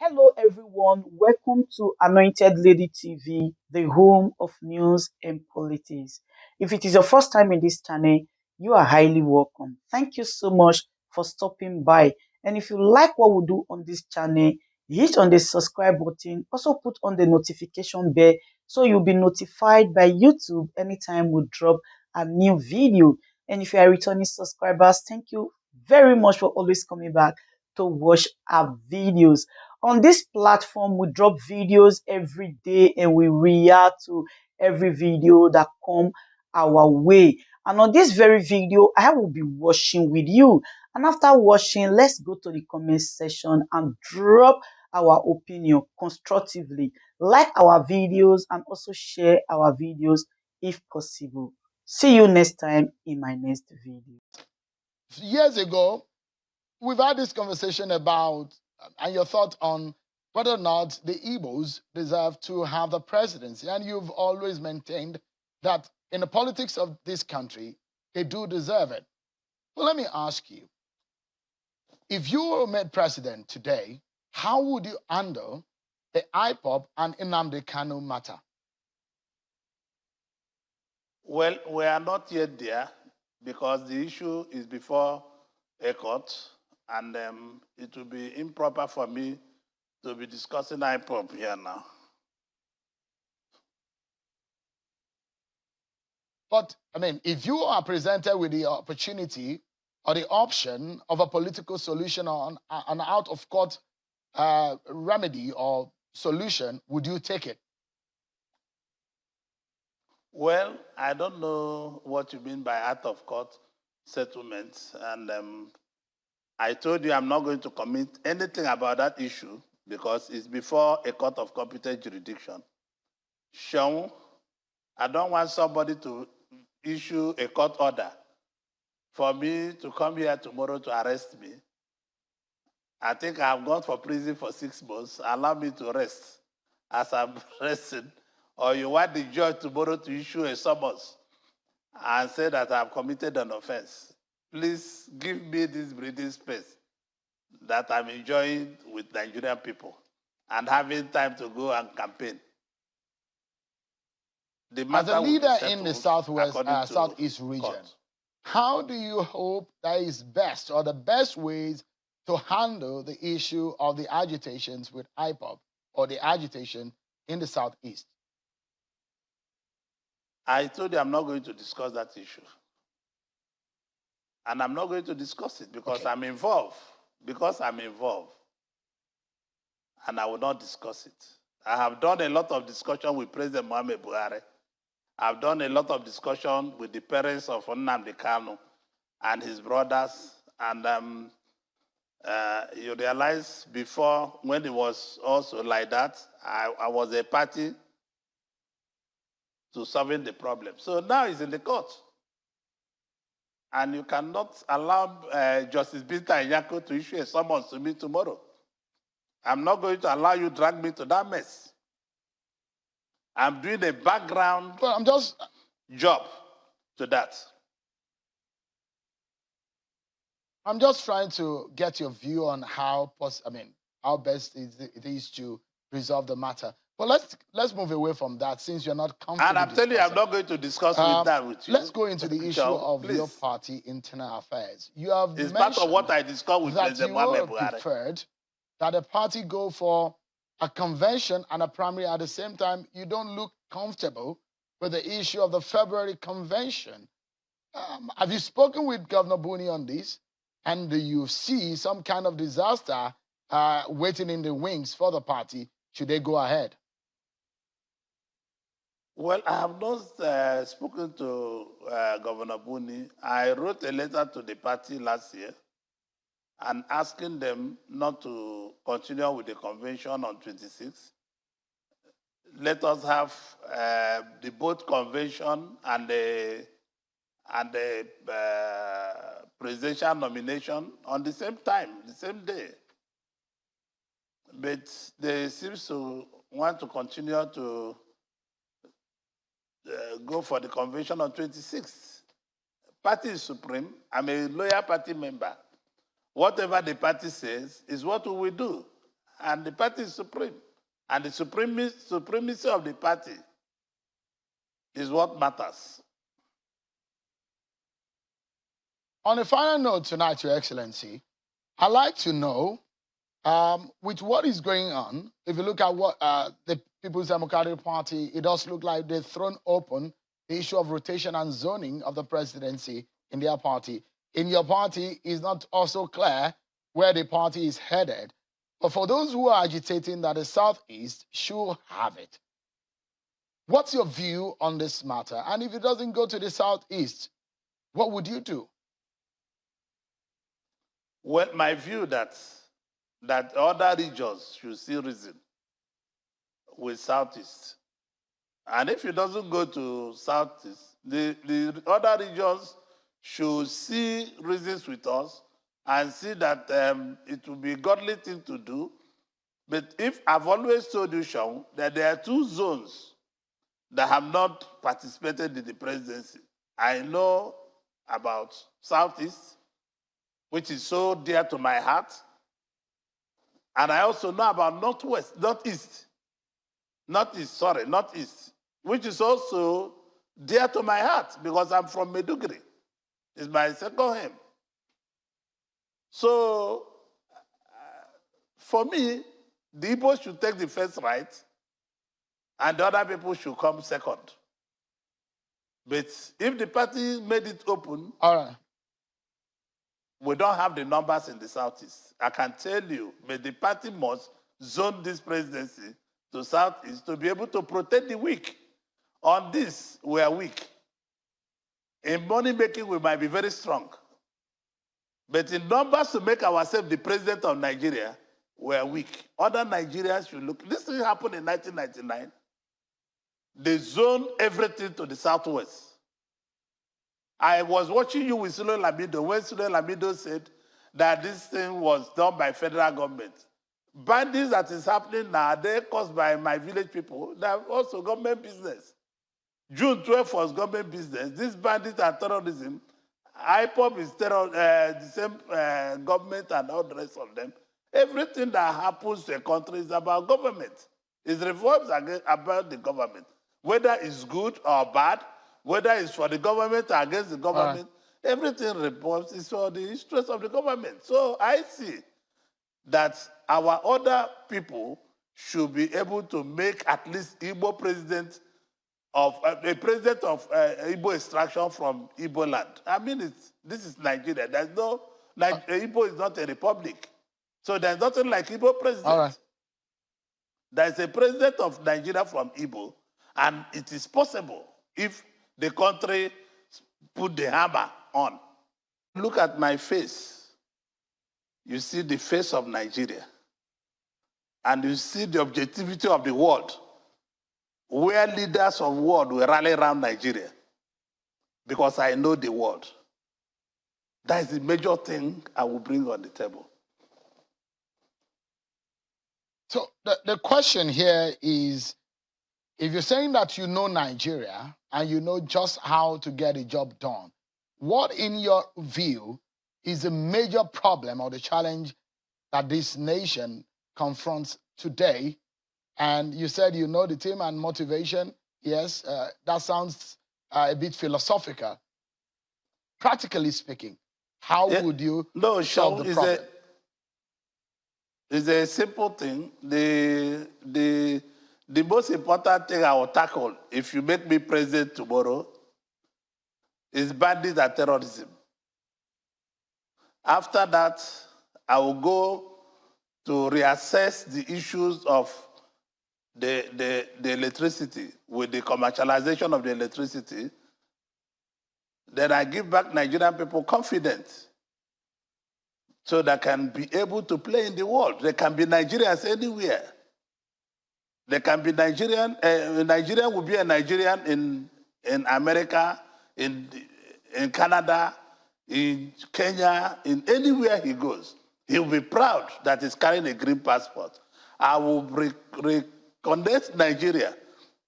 Hello, everyone. Welcome to Anointed Lady TV, the home of news and politics. If it is your first time in this channel, you are highly welcome. Thank you so much for stopping by. And if you like what we do on this channel, hit on the subscribe button. Also put on the notification bell so you'll be notified by YouTube anytime we drop a new video. And if you are returning subscribers, thank you very much for always coming back to watch our videos. On this platform, we drop videos every day and we react to every video that come our way. And on this very video, I will be watching with you. And after watching, let's go to the comment section and drop our opinion constructively. Like our videos and also share our videos if possible. See you next time in my next video. Years ago, we've had this conversation about, and your thought on whether or not the Igbos deserve to have the presidency. And you've always maintained that in the politics of this country, they do deserve it. Well, let me ask you, if you were made president today, how would you handle the IPOB and Nnamdi Kanu matter? Well, we are not yet there because the issue is before a court, and it will be improper for me to be discussing IPOB here now. But, I mean, if you are presented with the opportunity or the option of a political solution or an out-of-court remedy or solution, would you take it? Well, I don't know what you mean by out-of-court settlements, and I told you I'm not going to commit anything about that issue because it's before a court of competent jurisdiction. Sean, I don't want somebody to issue a court order for me to come here tomorrow to arrest me. I think I've gone for prison for 6 months. Allow me to rest as I'm resting. Or you want the judge tomorrow to issue a summons and say that I've committed an offense. Please give me this breathing space that I'm enjoying with Nigerian people and having time to go and campaign. As a leader in the Southeast region, how do you hope that is best or the best ways to handle the issue of the agitations with IPOB or the agitation in the Southeast? I told you I'm not going to discuss that issue. And I'm not going to discuss it because I'm involved. Because I'm involved. And I will not discuss it. I have done a lot of discussion with President Mohamed Buhari. I've done a lot of discussion with the parents of Nnamdi Kanu and his brothers. And you realize before, when it was also like that, I was a party to solving the problem. So now it's in the court. And you cannot allow Justice Binta Nyako to issue a summons to me tomorrow. I'm not going to allow you to drag me to that mess. I'm doing a background job to that. I'm just trying to get your view on how best it is to resolve the matter. But let's move away from that since you're not comfortable. And I'm telling you, I'm not going to discuss with that with you. Let's go into the issue of your party internal affairs. You have mentioned part of what I discussed with President Mohamed Buhari. Preferred that a party go for a convention and a primary at the same time. You don't look comfortable with the issue of the February convention. Have you spoken with Governor Buni on this? And do you see some kind of disaster waiting in the wings for the party should they go ahead? Well, I have not spoken to Governor Buni. I wrote a letter to the party last year and asking them not to continue with the convention on 26. Let us have the both convention and the presidential nomination on the same time, the same day. But they seem to want to continue to go for the convention on 26th. Party is supreme. I'm a loyal party member. Whatever the party says is what we will do. and the party is supreme. And the supremacy of the party is what matters. On a final note tonight, Your Excellency, I'd like to know, with what is going on, if you look at what the People's Democratic Party, it does look like they've thrown open the issue of rotation and zoning of the presidency in their party. In your party, it's not also clear where the party is headed. But for those who are agitating that the Southeast should have it, what's your view on this matter? And if it doesn't go to the Southeast, what would you do? Well, my view that other regions should see reason with Southeast. And if it doesn't go to Southeast, the other regions should see reasons with us and see that it will be a godly thing to do. But if I've always told you, Sean, that there are two zones that have not participated in the presidency. I know about Southeast, which is so dear to my heart. And I also know about Northeast, which is also dear to my heart because I'm from Maiduguri. It's my second home. So, for me, the Igbos should take the first right, and the other people should come second. But if the party made it open, all right, we don't have the numbers in the Southeast. I can tell you, but the party must zone this presidency to Southeast to be able to protect the weak. On this, we are weak. In money making, we might be very strong. But in numbers to make ourselves the president of Nigeria, we are weak. Other Nigerians should look. This thing happened in 1999. They zoned everything to the Southwest. I was watching you with Sule Lamido when Sule Lamido said that this thing was done by federal government. Bandits that is happening now, they're caused by my village people. They're also government business. June 12th was government business. This bandits and terrorism, IPOB is the same government and all the rest of them. Everything that happens to a country is about government. It's reforms about the government. Whether it's good or bad, whether it's for the government or against the government, everything reports is for the interest of the government. So I see that our other people should be able to make at least Igbo president of a president of Igbo extraction from Igbo land. I mean, this is Nigeria. There's no Igbo is not a republic, so there's nothing like Igbo president. all right. There's a president of Nigeria from Igbo, and it is possible if the country put the hammer on. Look at my face. You see the face of Nigeria. And you see the objectivity of the world, where leaders of the world will rally around Nigeria. Because I know the world. That is the major thing I will bring on the table. So the question here is, if you're saying that you know Nigeria and you know just how to get a job done, what in your view is the major problem or the challenge that this nation confronts today? And you said you know the team and motivation. Yes, that sounds a bit philosophical. Practically speaking, how would you solve the problem? It's a simple thing. The most important thing I will tackle, if you make me president tomorrow, is bandits and terrorism. After that, I will go to reassess the issues of the electricity with the commercialization of the electricity. Then I give back Nigerian people confidence so they can be able to play in the world. They can be Nigerians anywhere. They can be Nigerian. Nigerian will be a Nigerian in America, in Canada, in Kenya, in anywhere he goes. He will be proud that he's carrying a green passport. I will reconnect Nigeria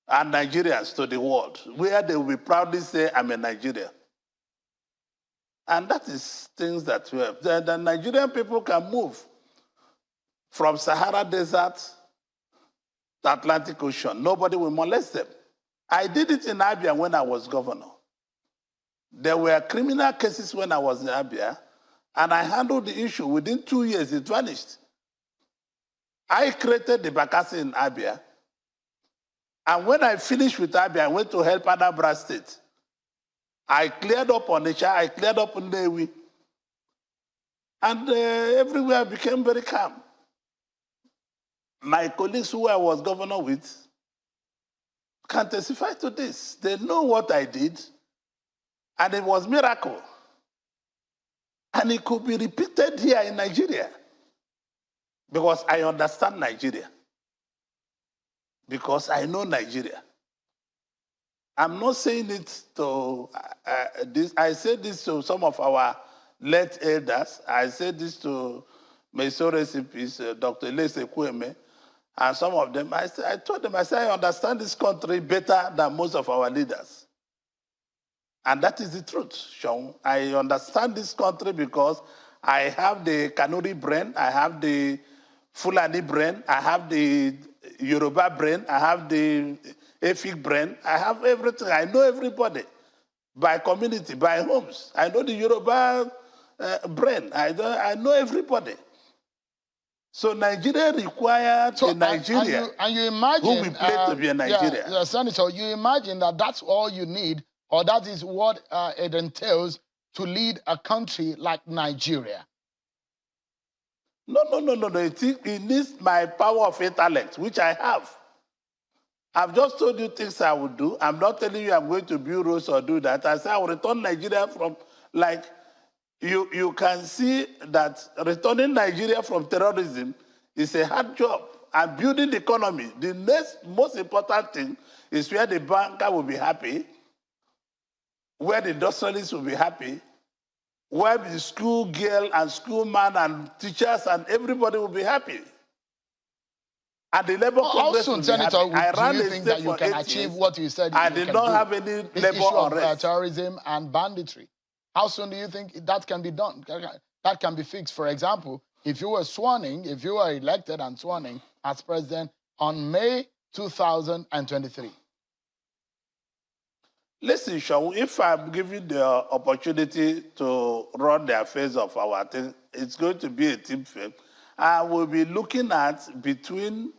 and Nigerians to the world, where they will proudly say, I'm a Nigerian. And that is things that we have. The Nigerian people can move from Sahara Desert to Atlantic Ocean. Nobody will molest them. I did it in Abia when I was governor. There were criminal cases when I was in Abia, and I handled the issue. Within 2 years, it vanished. I created the Bakassi in Abia, and when I finished with Abia, I went to help Anambra State. I cleared up Onitsha, I cleared up Nnewi, and everywhere became very calm. My colleagues who I was governor with can testify to this. They know what I did, and it was a miracle. And it could be repeated here in Nigeria, because I understand Nigeria, because I know Nigeria. I'm not saying it to this. I said this to some of our late elders. I said this to Meso Recipes, Dr. Elise Kweme, and some of them. I told them, I said, I understand this country better than most of our leaders. And that is the truth, Sean. I understand this country because I have the Kanuri brain, I have the Fulani brain, I have the Yoruba brain, I have the Efik brain, I have everything. I know everybody by community, by homes. I know the Yoruba brain. I know everybody. So Nigeria required a Nigeria and you imagine, who we play to be a Nigeria. Yeah, Senator, you imagine that that's all you need, or that is what it entails to lead a country like Nigeria. No. It needs my power of intellect, which I have. I've just told you things I would do. I'm not telling you I'm going to build roads or do that. I say I will return Nigeria from, like, you can see that returning Nigeria from terrorism is a hard job. And building the economy, the next most important thing is where the banker will be happy, where the industrialists will be happy, where the school girl and school man and teachers and everybody will be happy. And the labor Congress will be Senator, happy. I ran do you a think state that you for can 8 achieve years. what you said I you did can not do? have any This labor issue of unrest. terrorism and banditry. How soon do you think that can be done? That can be fixed? For example, if you were elected and sworn in as president on May 2023. Listen, Sean, if I'm given the opportunity to run the affairs of our thing, it's going to be a team film. I will be looking at between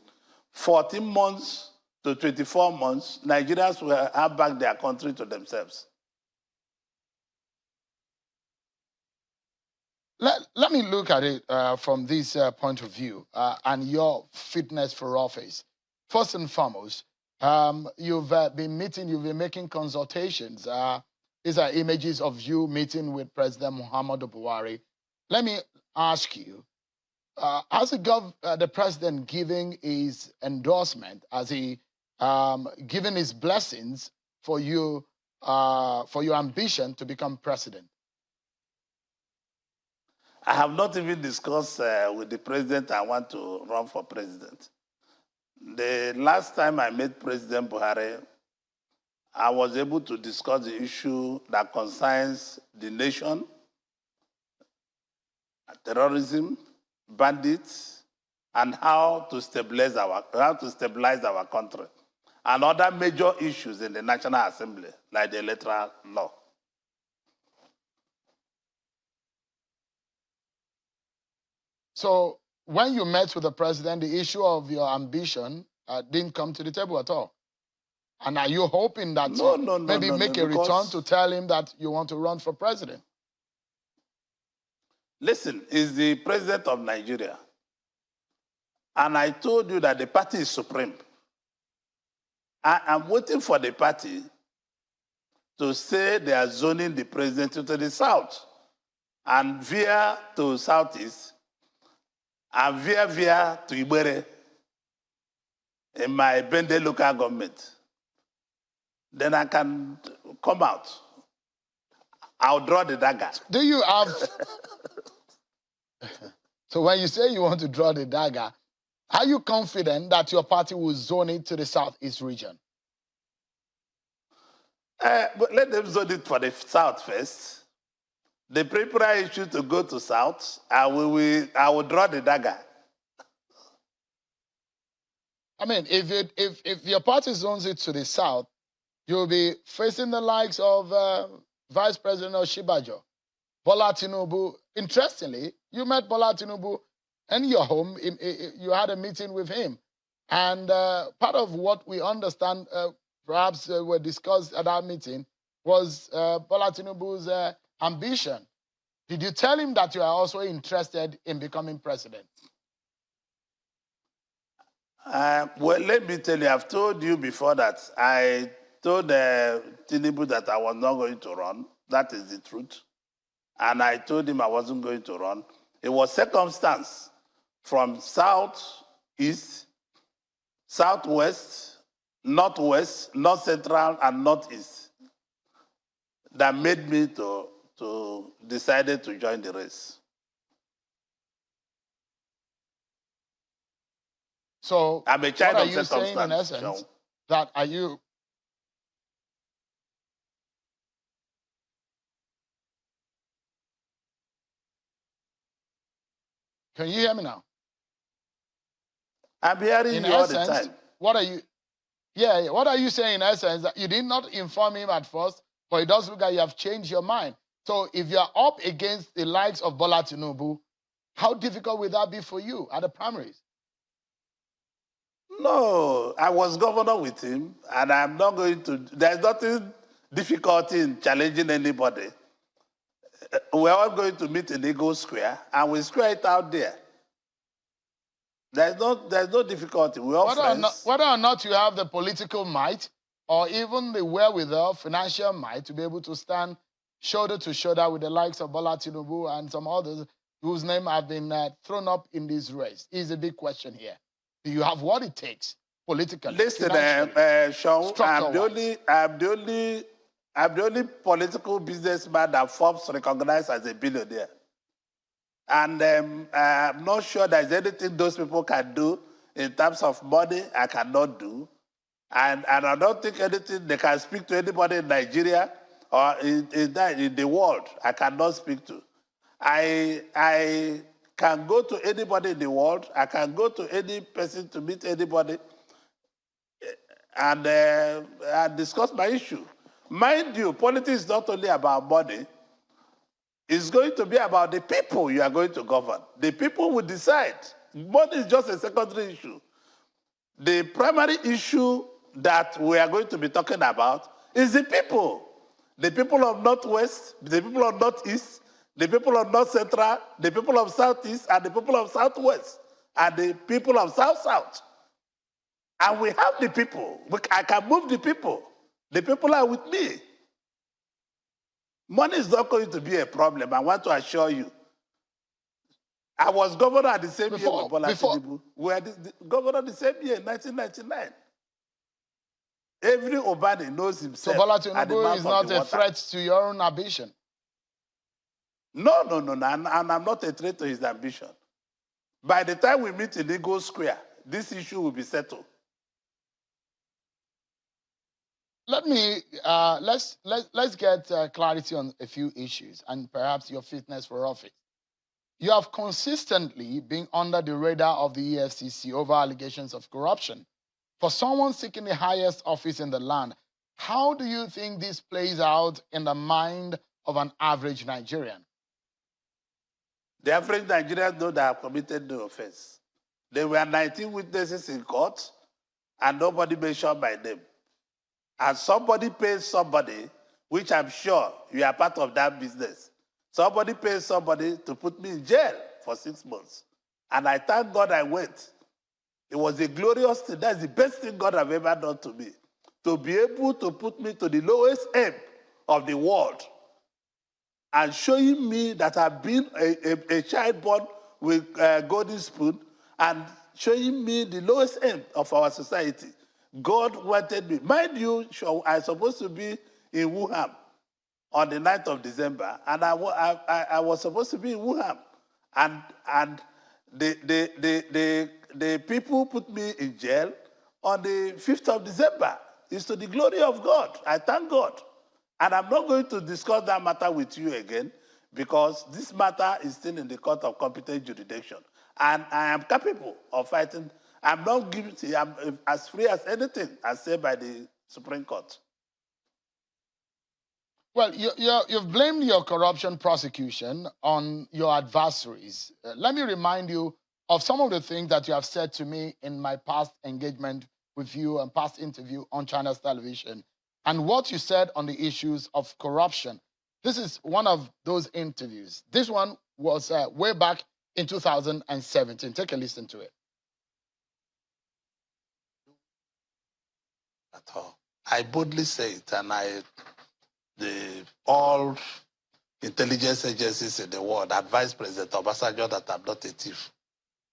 14 months to 24 months, Nigerians will have back their country to themselves. Let me look at it from this point of view and your fitness for office. First and foremost, you've been making consultations. These are images of you meeting with President Muhammadu Buhari. Let me ask you, has the president giving his endorsement, has he given his blessings for you, for your ambition to become president? I have not even discussed with the president I want to run for president. The last time I met President Buhari, I was able to discuss the issue that concerns the nation, terrorism, bandits, and how to stabilize our country, and other major issues in the National Assembly, like the electoral law. So when you met with the president, the issue of your ambition didn't come to the table at all. And are you hoping that maybe make a return to tell him that you want to run for president? Listen, he's the president of Nigeria. And I told you that the party is supreme. I am waiting for the party to say they are zoning the president to the south and veer to southeast and veer to Ibere in my Bende local government. Then I can come out. I'll draw the dagger. Do you have... So when you say you want to draw the dagger, are you confident that your party will zone it to the southeast region? But let them zone it for the south first. The preliminary issue to go to south, I will draw the dagger. I mean, if your party zones it to the south, you'll be facing the likes of Vice President Oshibajo, Bola Tinubu. Interestingly, you met Bola Tinubu in your home. You had a meeting with him. And part of what we understand, perhaps were discussed at that meeting, was Bola Tinubu's ambition. Did you tell him that you are also interested in becoming president? Well, let me tell you, I've told you before that I told Tinubu that I was not going to run. That is the truth. And I told him I wasn't going to run. It was circumstance from south, east, southwest, northwest, north central, and northeast that made me to decided to join the race. So I'm a child what are of you saying in circumstance, essence? Sean. That are you? Can you hear me now? I'm hearing In you all the essence, time. what are you? Yeah, what are you saying in essence? That you did not inform him at first, but it does look like you have changed your mind. So if you're up against the likes of Bola Tinubu, how difficult will that be for you at the primaries? No, I was governor with him, and I'm not going to. There's nothing difficult in challenging anybody. We're all going to meet in Eagle Square, and we square it out there. There's no difficulty. We're all friends. Whether or not you have the political might or even the wherewithal, financial might, to be able to stand shoulder to shoulder with the likes of Bola Tinubu and some others whose name have been thrown up in this race is a big question here. Do you have what it takes politically, Listen, financially, Sean, structure-wise? I'm the only political businessman that Forbes recognized as a billionaire. And I'm not sure there's anything those people can do in terms of money I cannot do. And I don't think anything they can speak to anybody in Nigeria or in the world I cannot speak to. I can go to anybody in the world. I can go to any person to meet anybody and discuss my issue. Mind you, politics is not only about money. It's going to be about the people you are going to govern. The people will decide. Money is just a secondary issue. The primary issue that we are going to be talking about is the people. The people of Northwest, the people of Northeast, the people of North Central, the people of Southeast, and the people of Southwest, and the people of South-South. And we have the people. I can move the people. The people are with me. Money is not going to be a problem, I want to assure you. I was governor at the same year with Bola Tinubu. We were the governor the same year in 1999. Every Obani knows himself. So Bola at the Tinubu mouth is of not the a water. threat to your own ambition? No. And I'm not a threat to his ambition. By the time we meet in Eagle Square, this issue will be settled. Let's get clarity on a few issues and perhaps your fitness for office. You have consistently been under the radar of the EFCC over allegations of corruption. For someone seeking the highest office in the land, how do you think this plays out in the mind of an average Nigerian? The average Nigerians know that I have committed no offense. There were 19 witnesses in court, and nobody mentioned my name. And somebody pays somebody, which I'm sure you are part of that business. Somebody pays somebody to put me in jail for 6 months. And I thank God I went. It was a glorious thing. That's the best thing God have ever done to me. To be able to put me to the lowest end of the world and showing me that I've been a child born with a golden spoon and showing me the lowest end of our society. God wanted me. Mind you, I was supposed to be in Wuhan on the 9th of December, and I was supposed to be in Wuhan. And the people put me in jail on the 5th of December. It's to the glory of God. I thank God. And I'm not going to discuss that matter with you again because this matter is still in the court of competent jurisdiction. And I am capable of fighting I'm not guilty. I'm as free as anything, as said by the Supreme Court. Well, you've blamed your corruption prosecution on your adversaries. Let me remind you of some of the things that you have said to me in my past engagement with you and past interview on China's television, and what you said on the issues of corruption. This is one of those interviews. This one was way back in 2017. Take a listen to it. At all. I boldly say it, and all intelligence agencies in the world advised President Obasanjo that I'm not a thief.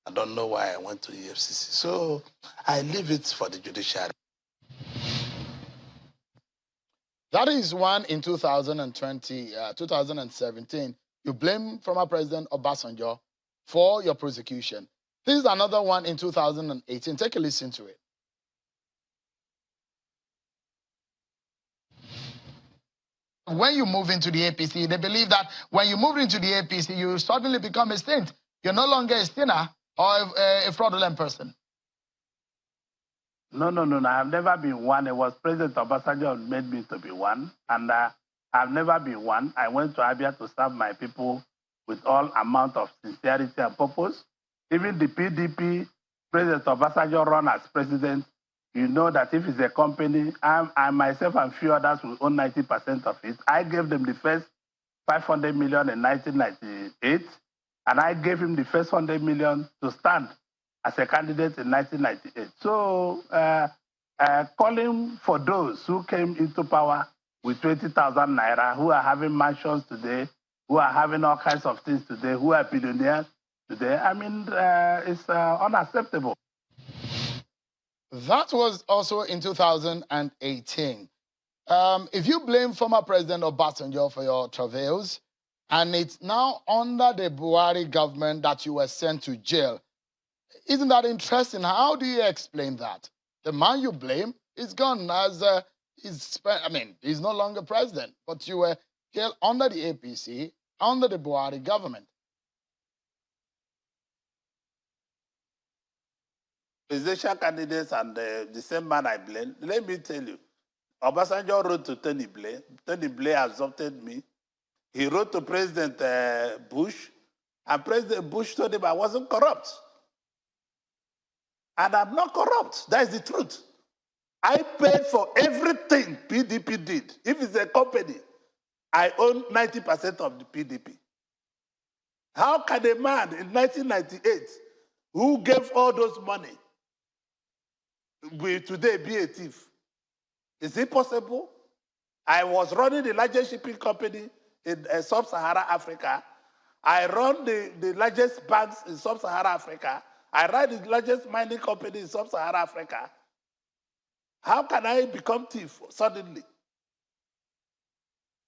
I don't know why I went to EFCC. So I leave it for the judiciary. That is one in 2017. You blame former President Obasanjo for your prosecution. This is another one in 2018. Take a listen to it. When you move into the APC, they believe that when you move into the APC, you suddenly become a saint. You're no longer a sinner or a fraudulent person. No. I've never been one. It was President Obasanjo who made me to be one. And I've never been one. I went to Abia to serve my people with all amount of sincerity and purpose. Even the PDP, President Obasanjo run as president. You know that if it's a company, I myself and few others will own 90% of it. I gave them the first 500 million in 1998, and I gave him the first 100 million to stand as a candidate in 1998. So calling for those who came into power with 20,000 naira, who are having mansions today, who are having all kinds of things today, who are billionaires today, I mean, it's unacceptable. That was also in 2018. If you blame former President Obasanjo for your travails, and it's now under the Buhari government that you were sent to jail, isn't that interesting? How do you explain that? The man you blame is gone as he's no longer president, but you were jailed under the APC, under the Buhari government. Presidential candidates and the same man I blame. Let me tell you, Obasanjo wrote to Tony Blair. Tony Blair assaulted me. He wrote to President Bush, and President Bush told him I wasn't corrupt. And I'm not corrupt. That is the truth. I paid for everything PDP did. If it's a company, I own 90% of the PDP. How can a man in 1998 who gave all those money will today be a thief? Is it possible? I was running the largest shipping company in sub-Saharan Africa. I run the largest banks in sub-Saharan Africa. I run the largest mining company in sub-Saharan Africa. How can I become thief suddenly?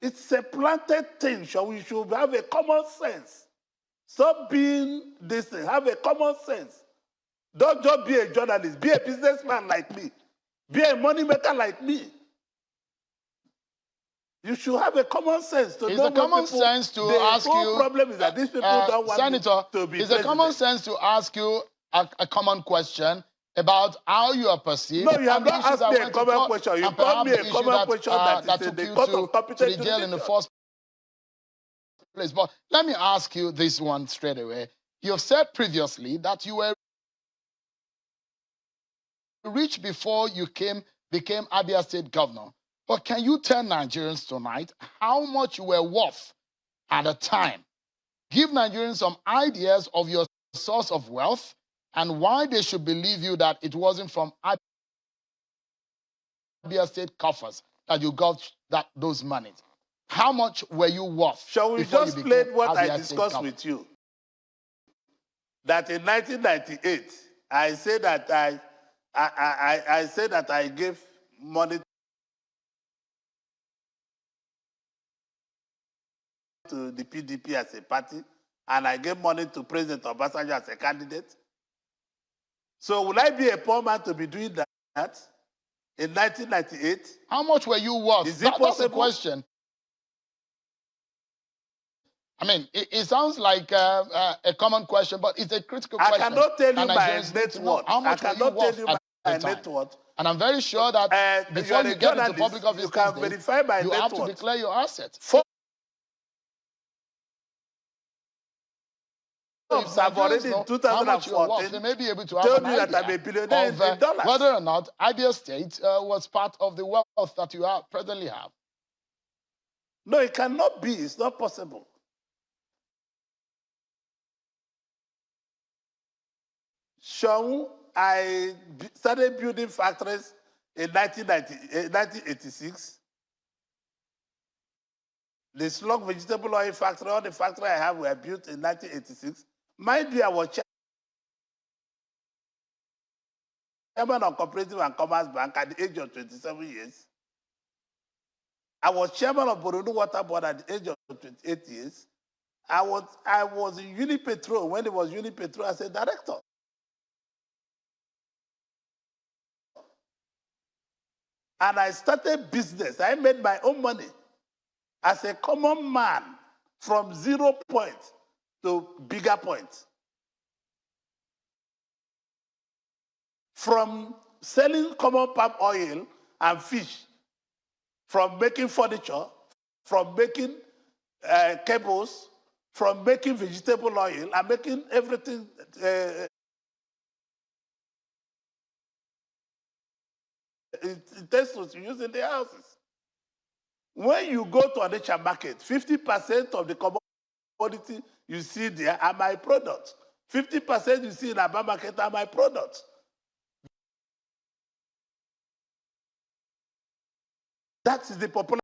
It's a planted thing. So we should have a common sense. Stop being this thing. Have a common sense. Don't just be a journalist. Be a businessman like me. Be a money maker like me. You should have a common sense to know. It's a common sense to ask you. The problem is that these people don't want Senator, to be it's a common sense to ask you a common question about how you are perceived. No, you have not asked me a common question. You called me a common question that is in the court of competent to the jail in the first place. But let me ask you this one straight away. You've said previously that you were rich before you became Abia State Governor. But can you tell Nigerians tonight how much you were worth at the time? Give Nigerians some ideas of your source of wealth and why they should believe you that it wasn't from Abia State coffers that you got those monies. How much were you worth? Shall we just play what I discussed with you? That in 1998, I said that I said that I gave money to the PDP as a party, and I gave money to President Obasanjo as a candidate. So will I be a poor man to be doing that in 1998? How much were you worth? Is it possible? That's the question. I mean, it sounds like a common question, but it's a critical question. I cannot tell you my Nigerians need net to know. worth. How I much were you cannot tell worth you at my the time? net worth. And I'm very sure that before you you get into public office you these can days, verify my you net have to worth. declare your assets. Forbes If have already Nigerians in know how much you're worth, 2014 they may be able to have told an you that I'm a idea billionaire of in dollars. whether or not Abia State was part of the wealth that you presently have. No, it cannot be. It's not possible. Sean, I started building factories in 1986. The slug vegetable oil factory, all the factory I have were built in 1986. Mind you, I was chairman of Cooperative and Commerce Bank at the age of 27 years. I was chairman of Boronu Water Board at the age of 28 years. I was in Unipetrol when it was Unipetrol as a director. And I started business. I made my own money as a common man from 0 point to bigger point. From selling common palm oil and fish, from making furniture, from making cables, from making vegetable oil, and making everything utensils to use in the houses. When you go to a nature market, 50% of the commodity you see there are my products. 50% you see in Aba market are my products. That is the popular